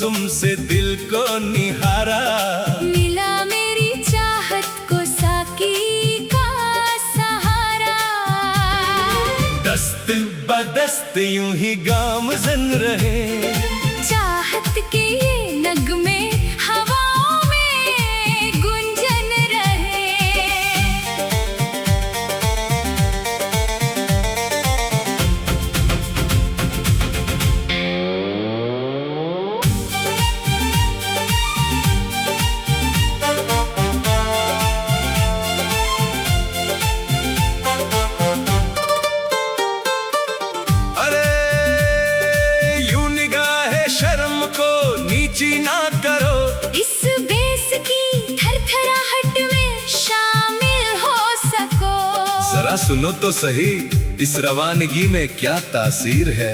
तबस्सुम से दिल को निहारा। मिला मेरी चाहत को साकी का सहारा। दस्त बदस्त यूं ही गामज़न रहे, चाहत के ये नगमे हवाओं में गुंजन रहे। नीची ना करो, इस बेस की थरथराहट में शामिल हो सको। जरा सुनो तो सही, इस रवानगी में क्या तासीर है।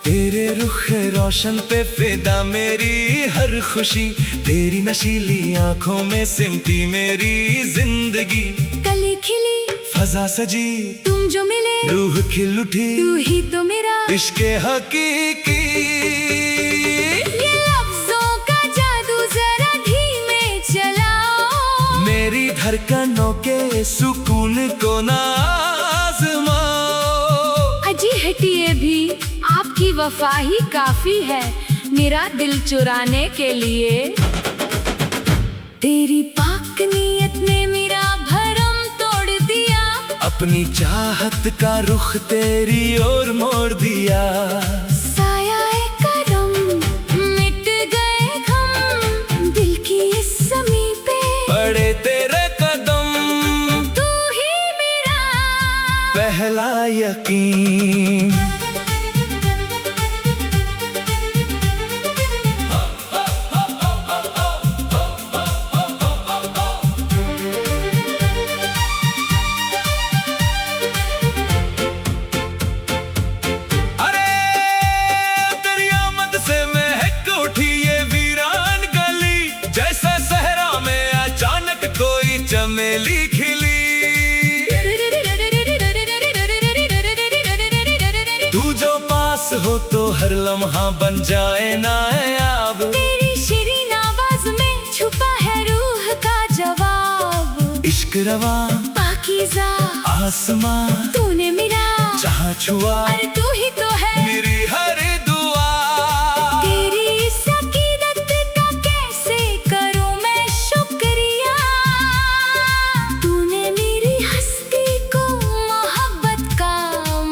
तेरे रुख रोशन पे फिदा मेरी हर खुशी, तेरी नशीली आंखों में सिमटी मेरी जिंदगी। कली खिली फजा सजी, तुम जो मिले रूह खिल उठी, तू ही तो मेरा इश्क हकीकी। मेरी धड़कनों के सुकून को ना आज़माओ। अजी हटिए भी, आपकी वफा ही काफी है मेरा दिल चुराने के लिए। तेरी पाक नीयत ने मेरा भरम तोड़ दिया, अपनी चाहत का रुख तेरी ओर मोड़ दिया। साया करम मिट गए गम, दिल की इस ज़मीं पे पड़े तेरे कदम, तू ही मेरा पहला यकीन। चमेली खिली, तू जो पास हो तो हर लम्हा बन जाए नायाब। तेरी शीरीन आवाज में छुपा है रूह का जवाब। इश्क रवा पाकीज़ा आसमां, तूने मेरा जहाँ छुआ, अरे तू ही तो है मेरी हर दुआ। तेरी इस अकीदत का कैसे करूं मैं शुक्रिया। तूने मेरी हस्ती को मोहब्बत का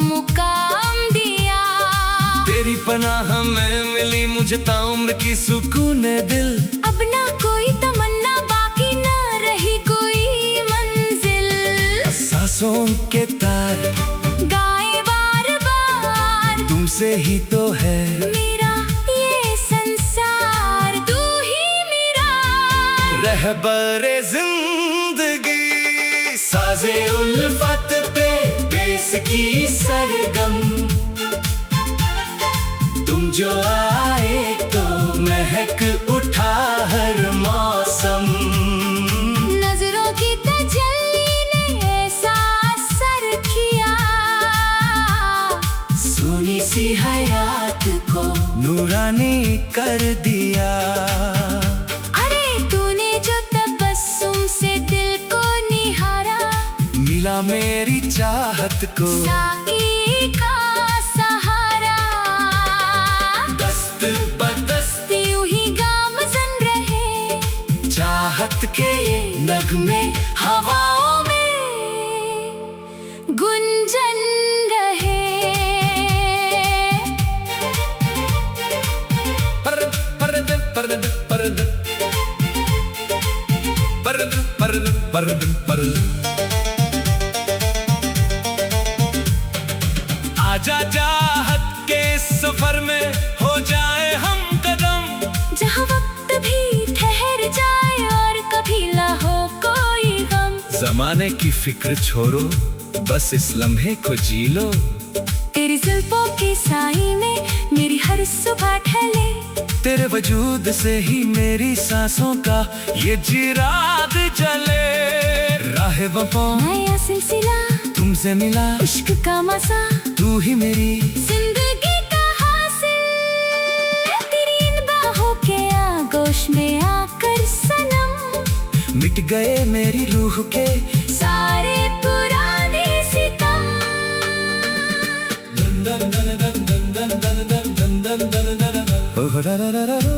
मुकाम दिया। तेरी पनाह में मिली मुझे ताउम्र की सुकून दिल। अब ना कोई तमन्ना बाकी, ना रही कोई मंजिल। सांसों के तार गाए बार बार, तुमसे ही तो है मेरा ये संसार। तू ही मेरा रहबरे जिंदगी, साजे उल्फत पे बेस की सरगम। तुम जो आए तो महक उठा हर मौसम। नजरों की तजल्ली ने ऐसा असर किया, सोनी सी हयात को नूरानी कर दिया। अरे तूने जो तबस्सुम से दिल को निहारा, मिला मेरी चाहत को साकी का सहारा। दस्त बदस्त यूं ही गामज़न रहे, चाहत के ये नगमे हवाओं में गुंजन रहे। परद परद परद परद परद परद परद परद। आजा चाहत के सफर में हो जाए हम कदम, जहाँ वक्त भी ठहर जाए और कभी ना हो कोई गम। जमाने की फिक्र छोड़ो, बस इस लम्हे को जी लो। तेरी जुल्फों की साई में मेरी हर सुबह ढले, तेरे वजूद से ही मेरी सांसों का ये जिराद चले। राह वफा नया सिलसिला तुमसे मिला, इश्क का मजा तू ही मेरी जिंदगी का हासिल। तेरी इन बाहों के होश में आकर सनम, मिट गए मेरी रूह के सारे पुराने सितम। ओह रा रा रा रा रा।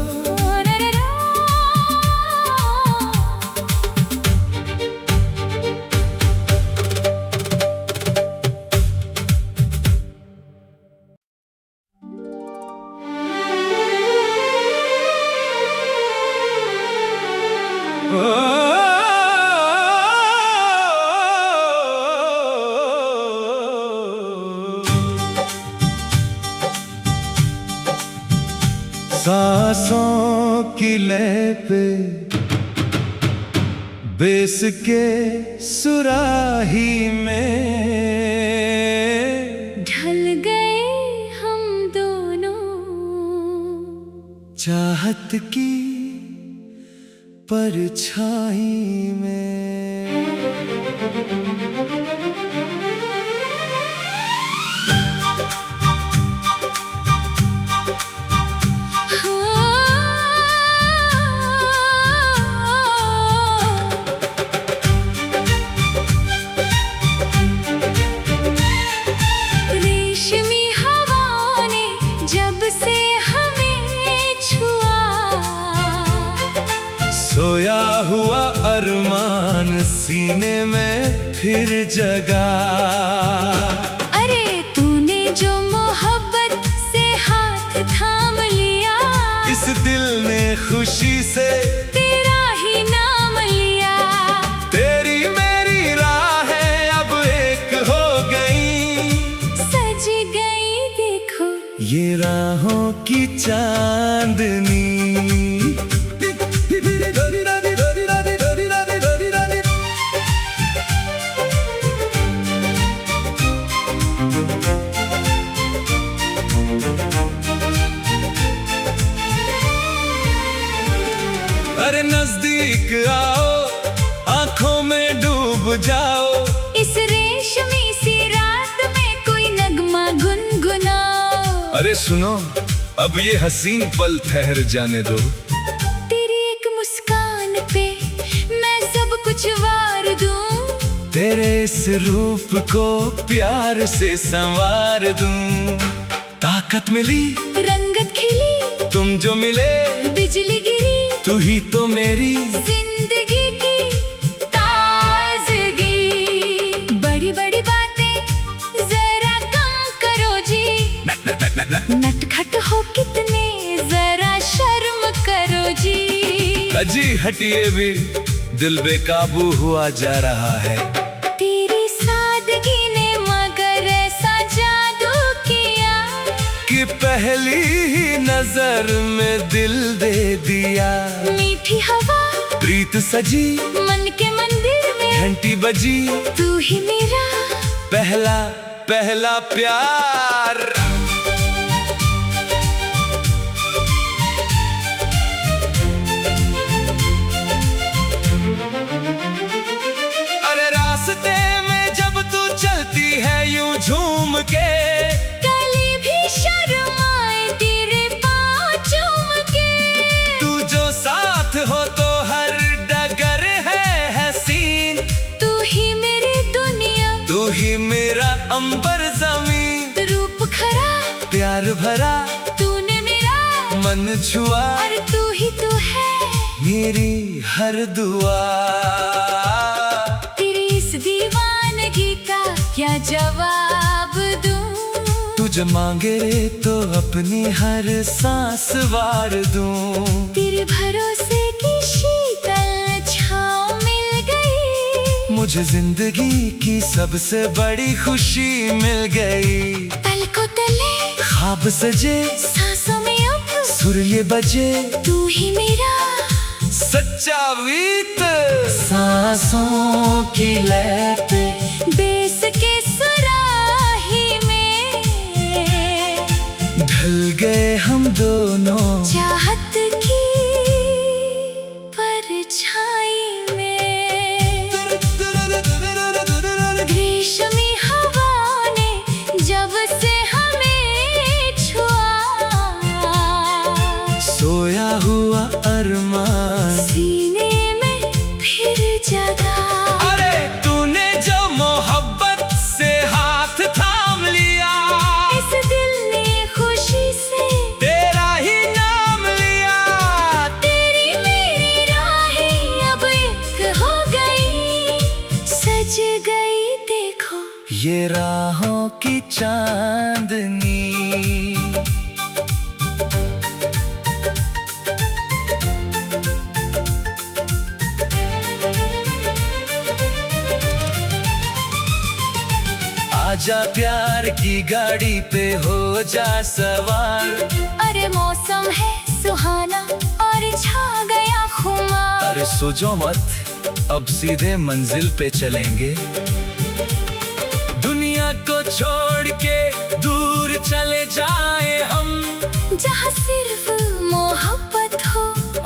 सांसों की लय पे बेस के सुराही में ढल गए हम दोनों, चाहत की परछाई में। रेशमी हवा ने जब से हमें छुआ, सोया हुआ अरमान सीने में फिर जगा। अरे तूने जो मोहब्बत से हाथ थाम लिया, इस दिल ने खुशी से तेरा ही नाम लिया। तेरी मेरी राहें अब एक हो गई, सज गई देखो ये राहों की चांदनी। अरे नजदीक आओ, आंखों में डूब जाओ, इस रेशमी सी रात में कोई नगमा गुनगुनाओ। अरे सुनो अब ये हसीन पल ठहर जाने दो। तेरी एक मुस्कान पे मैं सब कुछ वार दूं, तेरे इस रूप को प्यार से संवार दूं। ताकत मिली, रंगत खिली, तुम जो मिले, बिजली गिरी, तू ही तो मेरी जिंदगी की ताजगी। बड़ी बड़ी बातें जरा कम करो जी, नटखट हो कितने जरा शर्म करो जी। अजी हटिए भी, दिल बेकाबू हुआ जा रहा है। तेरी सादगी ने मगर ऐसा जादू किया कि पहली ही नजर में दिल दे दिया। मीठी हवा प्रीत सजी, मन के मंदिर में घंटी बजी, तू ही मेरा पहला पहला प्यार। अरे रास्ते में जब तू चलती है यूं झूम के, कली भी शर्माए तेरे पाँव चूम के। तू जो साथ हो तो हर डगर है हसीन, तू ही मेरी दुनिया, तू ही मेरा अंबर जमीन। रूप खरा प्यार भरा तूने मेरा मन छुआ, और तू ही तो है मेरी हर दुआ। तेरी इस दीवानगी का क्या जवाब दूं, तुझे मांगे रे तो अपनी हर सांस वार दूं। तेरे भरोसे की शीतल छाँव मिल गई, मुझे जिंदगी की सबसे बड़ी खुशी मिल गई। पल को तले ख्वाब सजे, सांसों में अब सुर ये बजे, तू ही मेरा सच्चा वीत। सांसों की लय पे बेस के सुराही में ढल गए हम दोनों, चाहत की परछाई में। रेशमी हवा ने जब से हमें छुआ, सोया हुआ अरमान गई देखो ये राहों की चांदनी। आजा प्यार की गाड़ी पे हो जा सवार। अरे मौसम है सुहाना और छा गया खुमार। अरे सोचो मत, अब सीधे मंजिल पे चलेंगे। दुनिया को छोड़ के दूर चले जाए हम, जहाँ सिर्फ मोहब्बत हो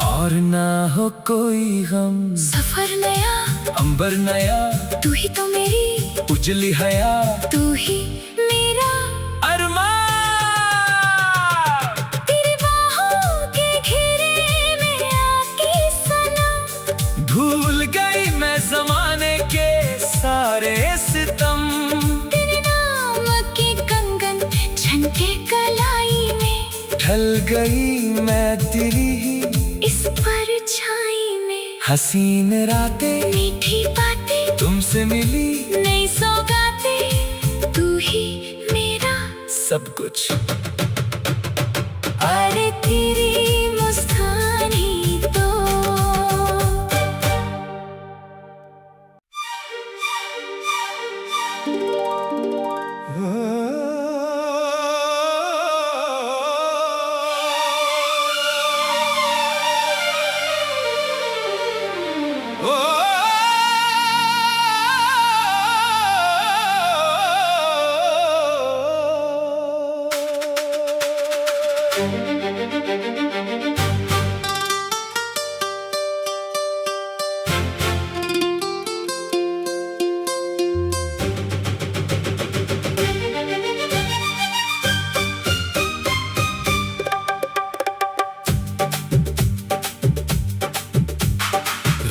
और ना हो कोई गम। सफर नया, अंबर नया, तू ही तो मेरी उजली हया, तू ही मेरा अरमान। तेरी बाहों के घेरे में आके सनम, भूल गई मैं जमाने के सारे सितम। तेरे नाम के कंगन झनके कलाई में, ढल गई मैं तेरी ही इस परछाई में। हसीन रातें, मीठी बातें, तुमसे मिली नई सौगातें, तू ही मेरा सब कुछ। अरे तेरी मुस्कान ही तो।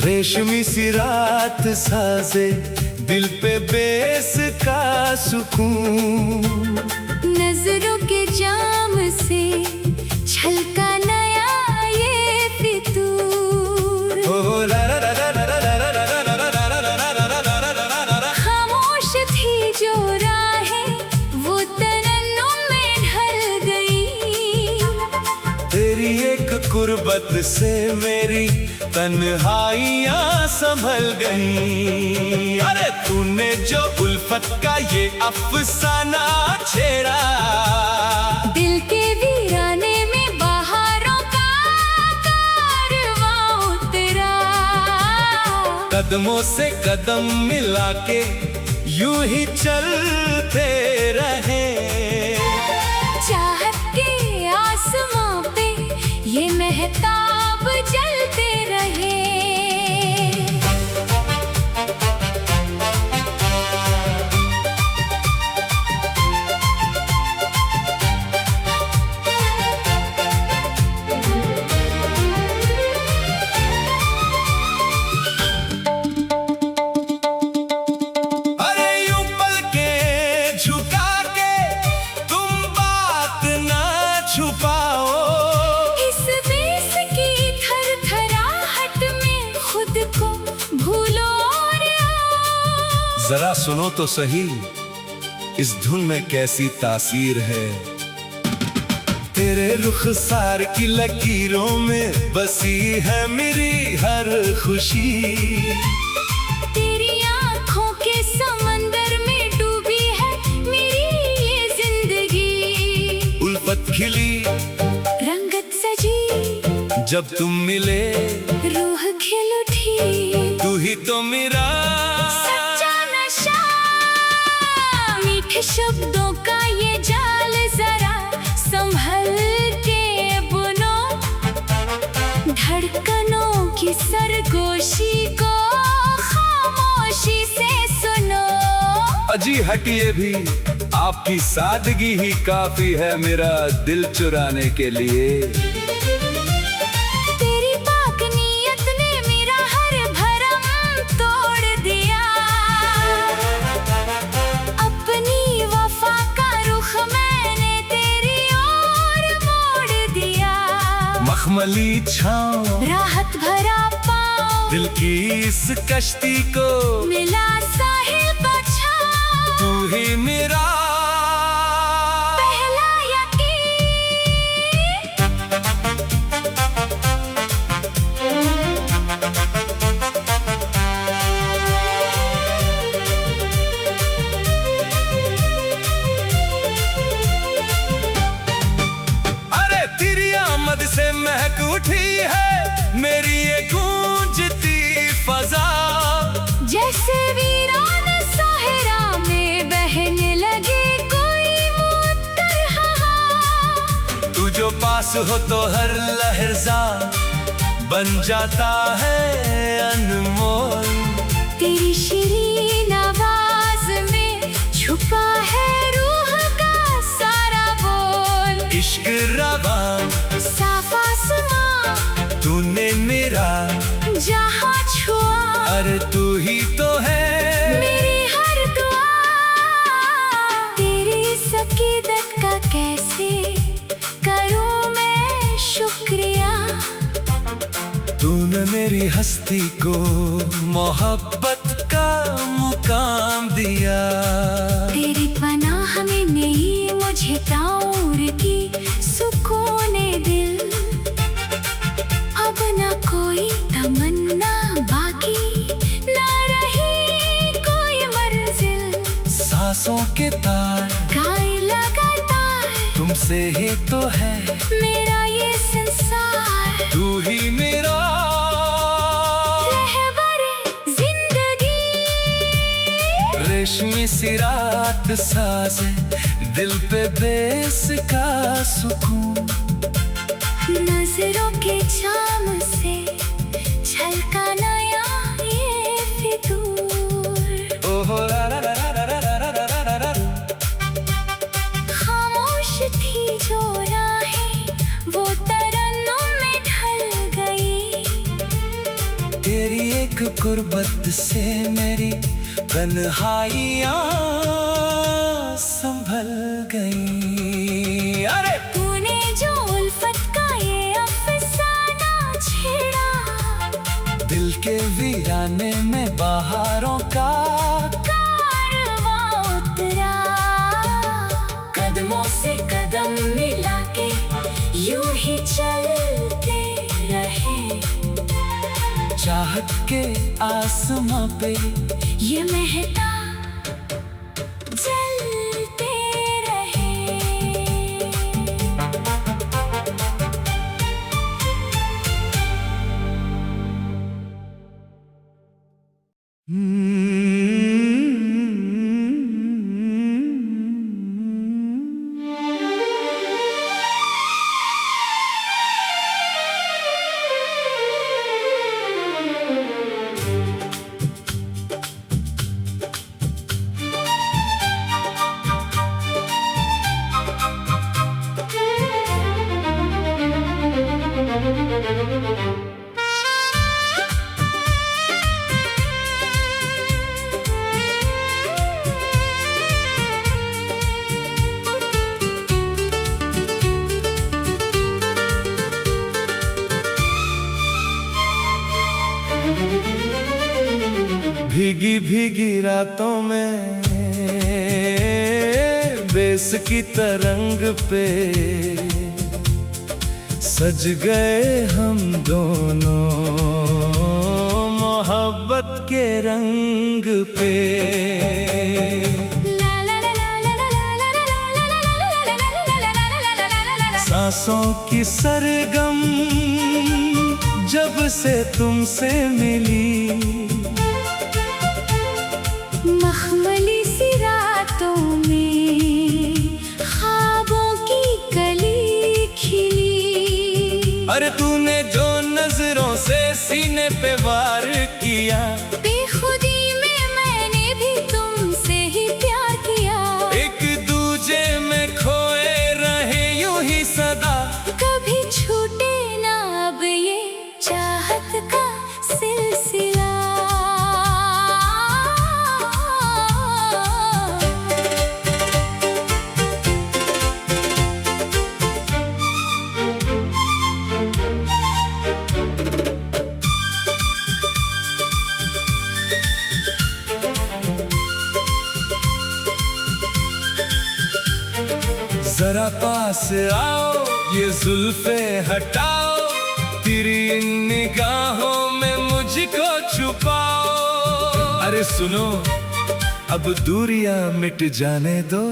रेशमी सी रात साजे दिल पे बेस का सुकून। नजरों के जाम से छलका नया ये फितूर। खामोश थी जो राहें वो तरन्नुम में ढल गई। तेरी एक कुर्बत से मेरी तन्हाइयाँ संभल गई। अरे तूने जो उल्फत का ये अफसाना छेड़ा, दिल के वीराने में बहारों का कारवां उतरा। कदमों से कदम मिला के यूं ही चलते रहे। चाहत के आसमां पे ये महताब जलते रहे। अरे यूं पलकें झुका के तुम बात ना छुपाओ। इस देश की थरथराहट में खुद को भूलो और आओ। जरा सुनो तो सही, इस धुन में कैसी तासीर है। तेरे रुखसार की लकीरों में बसी है मेरी हर खुशी। तेरी आँखों के समंदर में डूबी है मेरी ये जिंदगी। उल्फत खिली रंगत सजी जब तुम मिले, रूह खिल उठी। तू ही तो मेरा सच्चा नशा, मीठे शब्दों का ये जाल जरा संभल के बुनो। धड़कनों की सरगोशी को खामोशी से सुनो। अजी हटिए भी, आपकी सादगी ही काफी है मेरा दिल चुराने के लिए। तेरी पाक नीयत ने मेरा हर भरम तोड़ दिया। अपनी वफा का रुख मैंने तेरी ओर मोड़ दिया। मखमली छाँव राहत भरा पाँव दिल की इस कश्ती को मिला साहिल पास हो तो हर लहजा बन जाता है अनमोल। तेरी शीरीन आवाज में छुपा है रूह का सारा बोल। इश्क रवां साफ आसमां तूने मेरा जहां छुआ, अरे तू ही तो है मेरी हर दुआ। तेरी इस अकीदत का कैसे करूं मैं शुक्रिया। तूने मेरी हस्ती को मोहब्बत का मुकाम दिया। तेरी पनाह में नहीं मुझे ताउर की सुकूने दिल। अब ना कोई तमन्ना बाकी, ना रही कोई मंजिल। सांसों के तार गाए लगातार तुमसे ही तो है मेरा ये संसार। तू ही मेरा रहबरे जिंदगी, रेशमी सी रात साजे दिल पे बेस का सुकून। नजरों के जाम से छलका नया ये फितूर। ओहो ला ला ला ला ला ला ला ला ला। खामोश थी जो राहें वो तरन्नुम में ढल गई। तेरी एक गुर्बत से मेरी तन्हाइयाँ संभल गई। अरे तूने जो उल्फत का ये अफसाना छेड़ा, दिल के वीराने में बहारों का कारवां उतरा। कदमों से कदम मिला के यूं ही चलते रहे। चाहत के आसमां पे ये महता जलते रहे। भीगी भीगी रातों में बेस की तरंग पे सज गए हम दोनों मोहब्बत के रंग पे। सांसों की सरगम जब से तुमसे मिली, मखमली सी रातों में ख्वाबों की कली खिली। अरे तूने जो नजरों से सीने पे वार किया, बेखुदी में मैंने भी तुमसे ही प्यार किया। एक दूजे में खोए रहे यूं ही सदा, कभी छूटे ना अब ये चाहत का सिलसिला। जरा पास आओ ये जुल्फे हटाओ, तेरी इन निगाहों में मुझको छुपाओ। अरे सुनो अब दूरियां मिट जाने दो,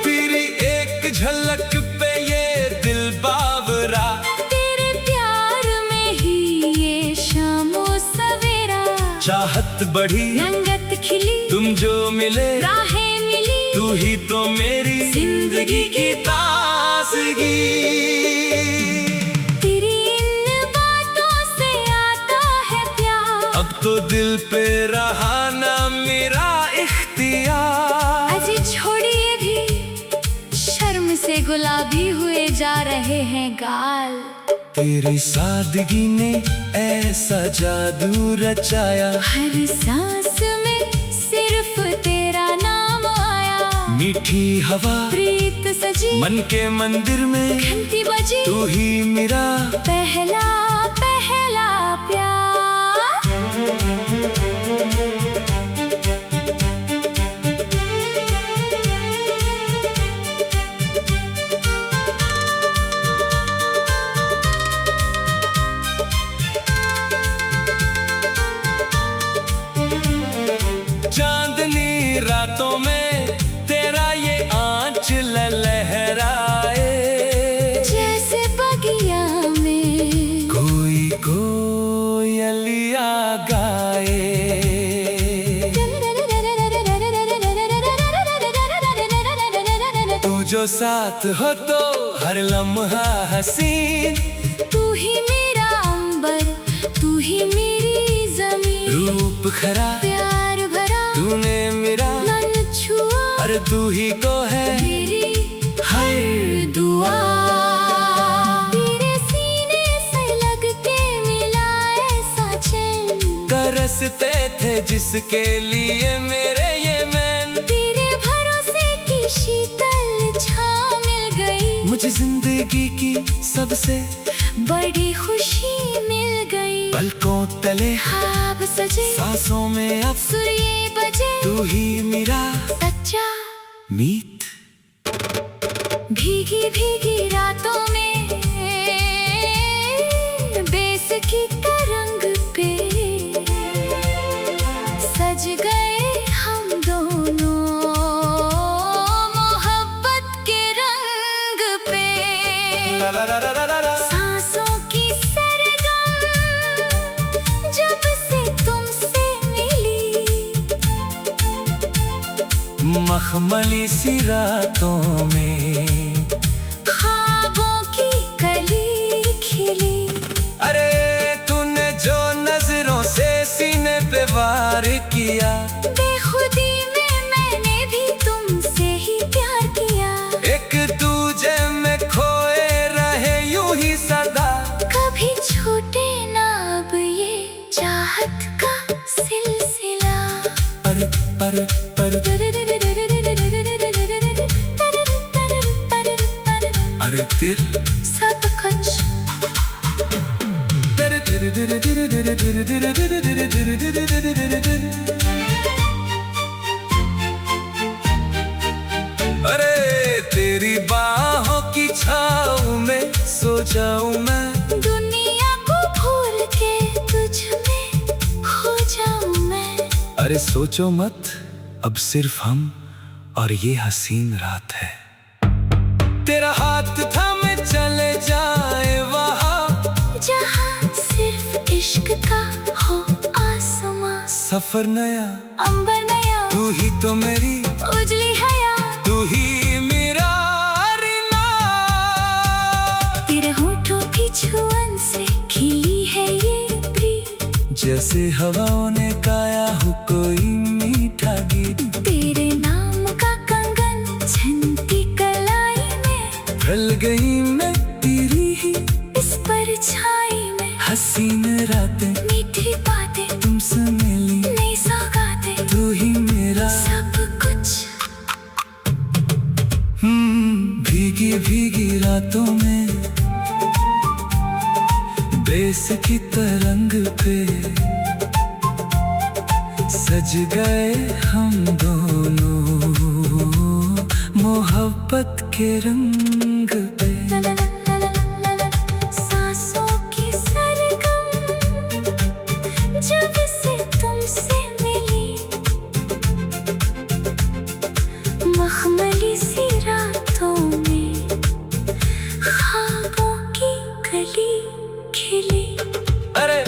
तेरी एक झलक पे ये दिल बावरा। तेरे प्यार में ही ये शामो सवेरा, चाहत बढ़ी रंगत खिली, तुम जो मिले राहें मिली, तू ही तो मेरी जिंदगी की तास ताजगी। तेरी इन बातों से आता है प्यार, अब तो दिल पे रहा ना मेरा इख्तियार। अजी छोड़िए भी, शर्म से गुलाबी हुए जा रहे हैं गाल। तेरी सादगी ने ऐसा जादू रचाया, हर सांस में सिर्फ तेरा नाम आया। मीठी हवा प्रीत सजी, मन के मंदिर में घंटी बजी, तू ही मेरा पहला पहला प्यार। चांदनी रातों में तेरा ये आंचल लहराए, जैसे बगिया में कोई कोयलिया गाए। तू जो साथ हो तो हर लम्हा हसीन, तू ही मेरा अंबर, तू ही मेरी जमीन। रूप खरा प्यार भरा तूने मेरा मन छुआ, और तू ही को है मेरी हर दुआ। तेरे सीने से लग के मिला ऐसा चैन, तरसते थे जिसके लिए मेरे ये मैन। तेरे भरोसे की शीतल छाँव मिल गई, मुझे जिंदगी की सबसे बड़ी खुशी मिल गई। पलकों तले ख्वाब सजे, सांसों में अब सुर ये बजे, तू ही मेरा सच्चा मीत। भीगी भीगी रातों में बेसकी तरंग पे सज गए हम दोनों मोहब्बत के रंग पे। सांसों की सरगम जब से तुमसे मिली, मखमली सी रातों में ख्वाबों की कली खिली। अरे तूने जो नजरों से सीने पे वार किया, बेखुदी में मैंने भी तुमसे ही प्यार किया। एक दूजे में खोए रहे यूं ही सदा, कभी छूटे ना अब ये चाहत का सिलसिला। पर अरे दिल सब कुछ अरे तेरी बाहों की छाँव में सो जाऊं मैं, दुनिया को भूल के तुझ में खो जाऊं मैं। अरे सोचो मत, अब सिर्फ हम और ये हसीन रात है। तेरा हाथ थामे चले जाए वहाँ जहाँ सिर्फ इश्क का हो आसमां। सफर नया अंबर नया, तू ही तो मेरी उजली हया, तू ही मेरा रिना। तेरे होठों की छुअन से खिली है ये प्रीत, जैसे हवाओं ने गाया हो कोई मीठा गीत। तेरे नाम का कंगन झनती कलाई में, ढल गई मैं तेरी ही इस परछाई में। हसीन रातें मीठी बातें तुमसे मिली, नई सौगातें, तू ही मेरा सब कुछ। भीगी भीगी रातों में बेस की तरंग पे सज गए हम दोनों मोहब्बत के रंग पे। सांसों की सरगम जब से तुमसे मिली, मखमली सी रातों में ख्वाबों की कली खिली। अरे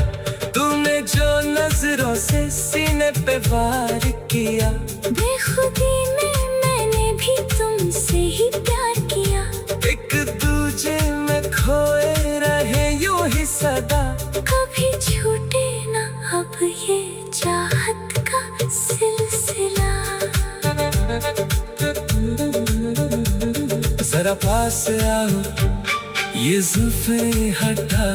तूने जो नजरों से सीने पे वार किया, बेखुदी में मैंने भी तुमसे ही प्यार किया। एक जरा पास आओ, ये जुल्फे हटा